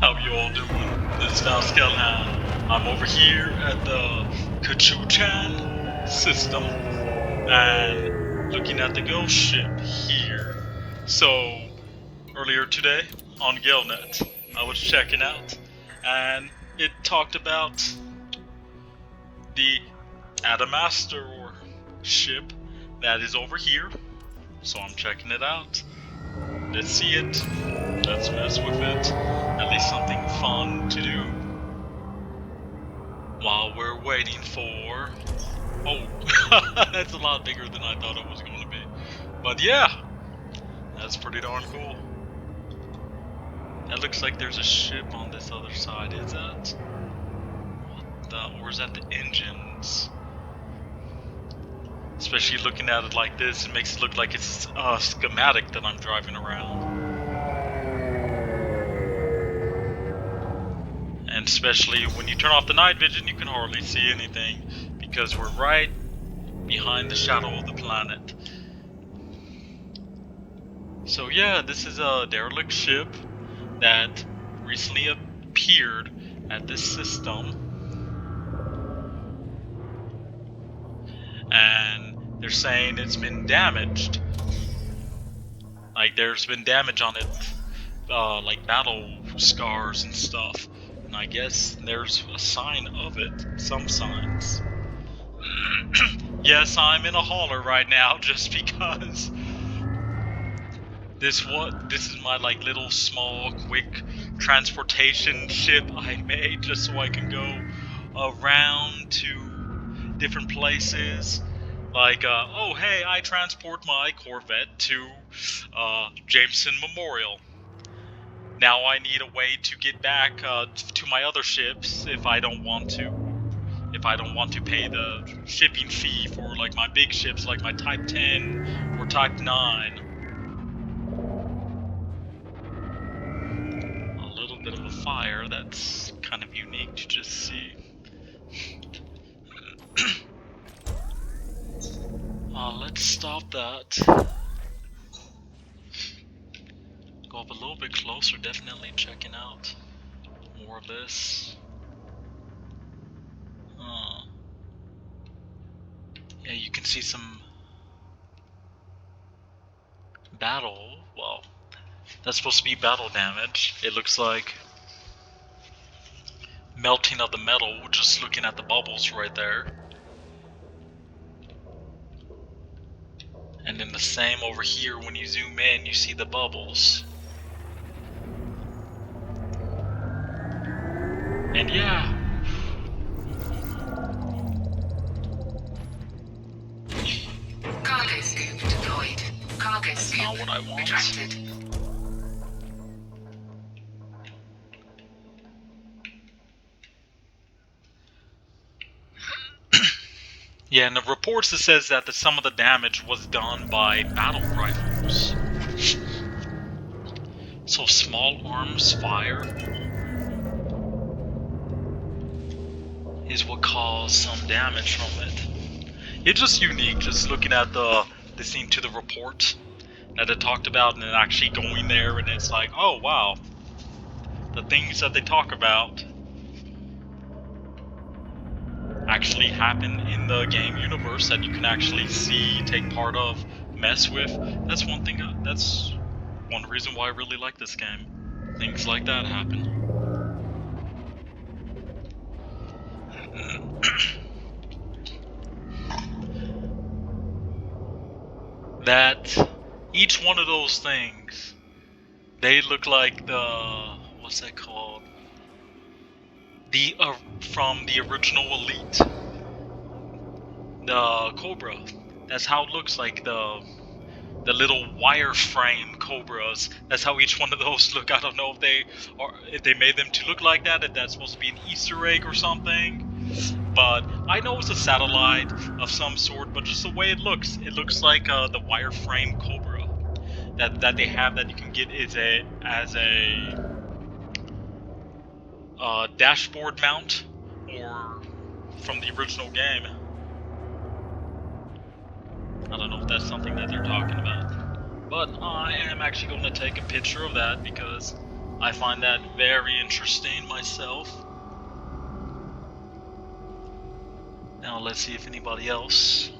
How you all doing? This is Valskelhan. I'm over here at the Chukchan system and looking at the ghost ship here. So, earlier today on galnet, I was checking out and it talked about the ADAMASTOR ship that is over here. So I'm checking it out. Let's see it. Let's mess with it. At least something fun to do. While we're waiting for... Oh, that's a lot bigger than I thought it was going to be. But yeah, that's pretty darn cool. That looks like there's a ship on this other side. Is that? What the... Or is that the engines? Especially looking at it like this, it makes it look like it's a schematic that I'm driving around. And especially when you turn off the night vision, you can hardly see anything because we're right behind the shadow of the planet. So yeah, this is a derelict ship that recently appeared at this system. And they're saying it's been damaged. Like there's been damage on it, like battle scars and stuff. And I guess there's a sign of it, some signs. Yes, I'm in a hauler right now just because this is my like little small quick transportation ship I made just so I can go around to different places. Like, oh hey, I transport my Corvette to Jameson Memorial. Now I need a way to get back to my other ships if I don't want to. If I don't want to pay the shipping fee for like my big ships like my Type 10 or Type 9. A little bit of a fire that's kind of unique to just see. Let's stop that. Go up a little bit closer, definitely checking out more of this. Yeah, you can see some battle. Well, that's supposed to be battle damage. It looks like melting of the metal, just looking at the bubbles right there. And then the same over here, when you zoom in, you see the bubbles. And yeah. Cargo scoop deployed. Cargo That's scoop not what I want. retracted. Yeah, in the reports it says that some of the damage was done by battle rifles. So small arms fire is what caused some damage from it. It's just unique, just looking at the scene to the report that it talked about, and then actually going there, and it's like, oh wow, the things that they talk about actually happen in the game universe that you can actually see, take part of, mess with. That's one thing. That's one reason why I really like this game. Things like that happen. That each one of those things, they look like the, what's that called? The from the original Elite, the Cobra. That's how it looks like, the little wireframe Cobras. That's how each one of those look. I don't know if they made them to look like that, if that's supposed to be an Easter egg or something. But I know it's a satellite of some sort, but just the way it looks like the wireframe Cobra that they have, that you can get as a dashboard mount, or from the original game. I don't know if that's something that they're talking about, but I am actually going to take a picture of that because I find that very interesting myself. Now let's see if anybody else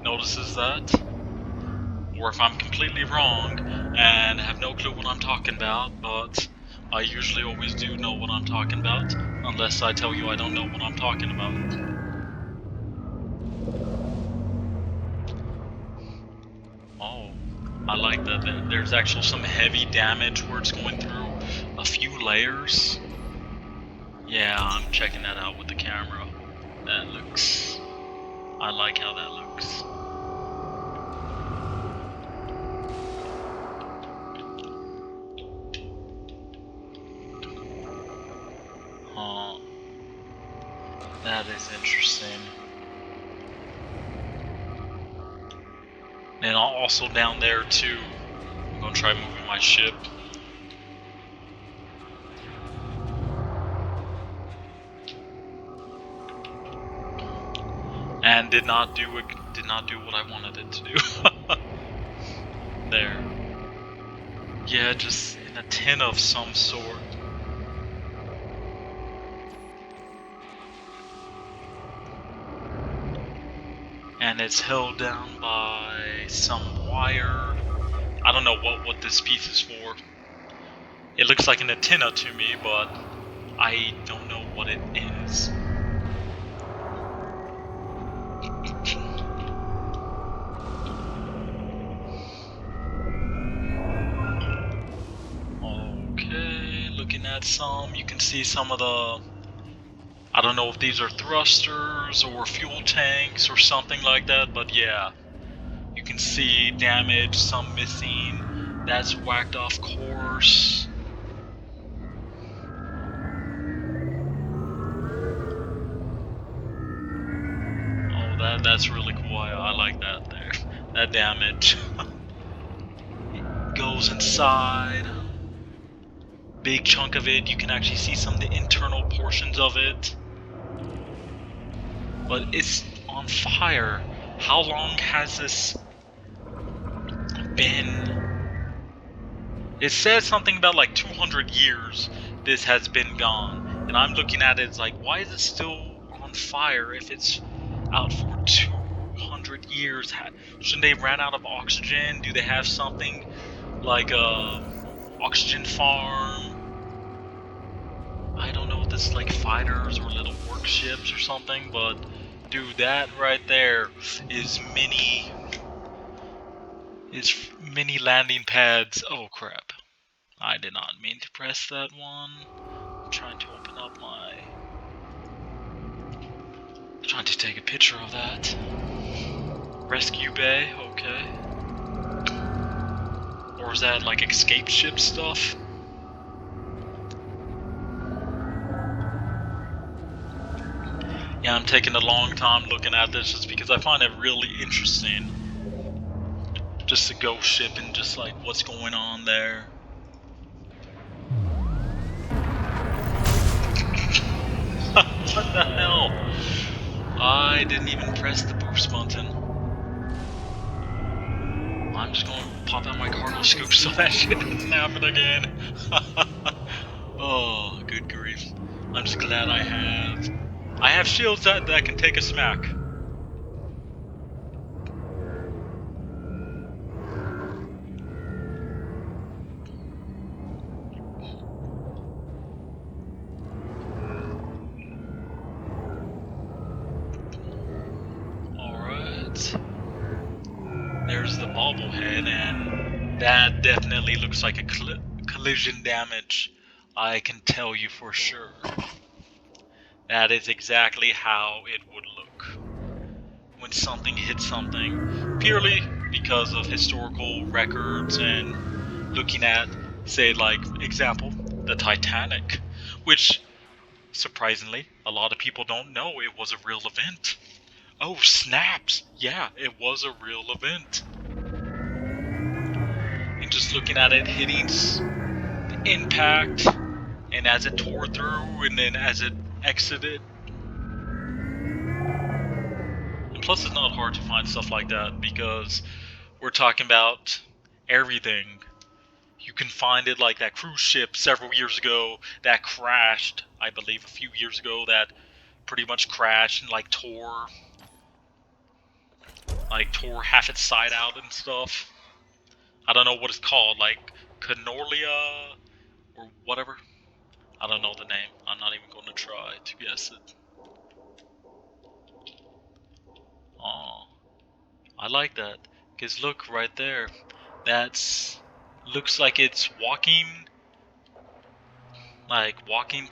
notices that, or if I'm completely wrong and have no clue what I'm talking about, but I usually always do know what I'm talking about, unless I tell you I don't know what I'm talking about. Oh, I like that. There's actually some heavy damage where it's going through a few layers. Yeah, I'm checking that out with the camera. That looks... I like how that looks. Huh. That is interesting. And also down there too. I'm gonna try moving my ship. And did not do what I wanted it to do. There. Yeah, just in a tin of some sort. And it's held down by some wire. I don't know what this piece is for. It looks like an antenna to me, but I don't know what it is. Okay, looking at some, you can see some of the... I don't know if these are thrusters or fuel tanks or something like that, but yeah. You can see damage, some missing, that's whacked off course. Oh, that's really cool. I like that there. That damage. It goes inside. Big chunk of it. You can actually see some of the internal portions of it. But it's on fire. How long has this been? It says something about like 200 years this has been gone. And I'm looking at it, it's like, why is it still on fire if it's out for 200 years? Shouldn't they run out of oxygen? Do they have something like a oxygen farm? I don't know if this is like fighters or little workships or something, but dude, that right there is mini landing pads. Oh crap. I did not mean to press that one. I'm trying to open up my... Trying to take a picture of that. Rescue bay, okay. Or is that like escape ship stuff? Yeah, I'm taking a long time looking at this just because I find it really interesting. Just to go ship and just like what's going on there. What the hell? I didn't even press the boost button. I'm just gonna pop out my cargo scoop so that shit doesn't happen again. Oh, good grief. I'm just glad I have shields that can take a smack. Alright. There's the bobblehead, and that definitely looks like a collision damage. I can tell you for sure. That is exactly how it would look when something hits something, purely because of historical records and looking at, say, like, example, the Titanic, which, surprisingly, a lot of people don't know it was a real event. Oh, snaps! Yeah, it was a real event. And just looking at it hitting the impact, and as it tore through, and then as it exited. And plus, it's not hard to find stuff like that, because we're talking about everything. You can find it like that cruise ship several years ago that crashed, I believe a few years ago, that pretty much crashed and like tore half its side out and stuff. I don't know what it's called, like Canorlia or whatever. I don't know the name. I'm not even going to try to guess it. Oh, I like that. Cause look right there. That's looks like it's walking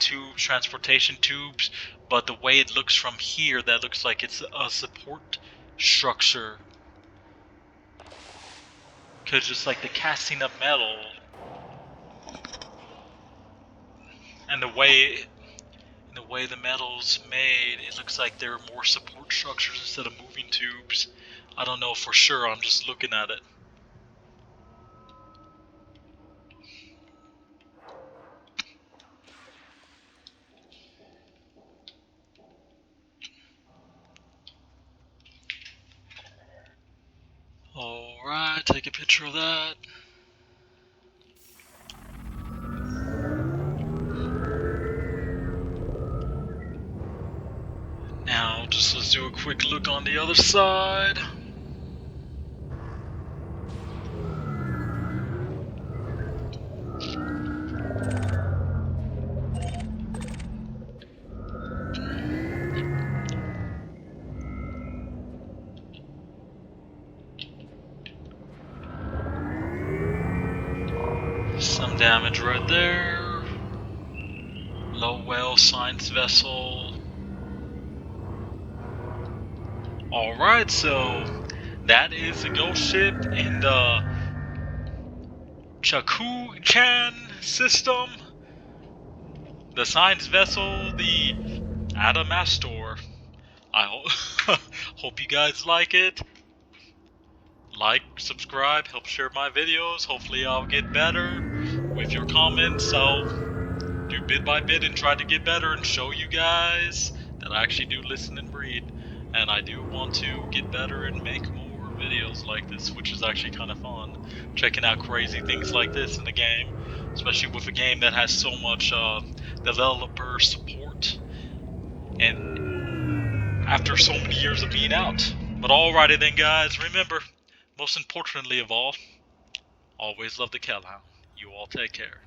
tubes, transportation tubes, but the way it looks from here, that looks like it's a support structure. Cause just like the casting of metal and the way the metal's made, it looks like there are more support structures instead of moving tubes. I don't know for sure, I'm just looking at it. Alright, take a picture of that. Now, just let's do a quick look on the other side. Some damage right there. Low well science vessel. Alright, so that is the ghost ship in the Chukchan system. The science vessel, the ADAMASTOR. I hope you guys like it. Like, subscribe, help share my videos. Hopefully I'll get better. With your comments, I'll do bit by bit and try to get better and show you guys that I actually do listen and read. And I do want to get better and make more videos like this, which is actually kind of fun. Checking out crazy things like this in the game. Especially with a game that has so much developer support. And after so many years of being out. But alrighty then guys, remember, most importantly of all, always love the Kellhound. You all take care.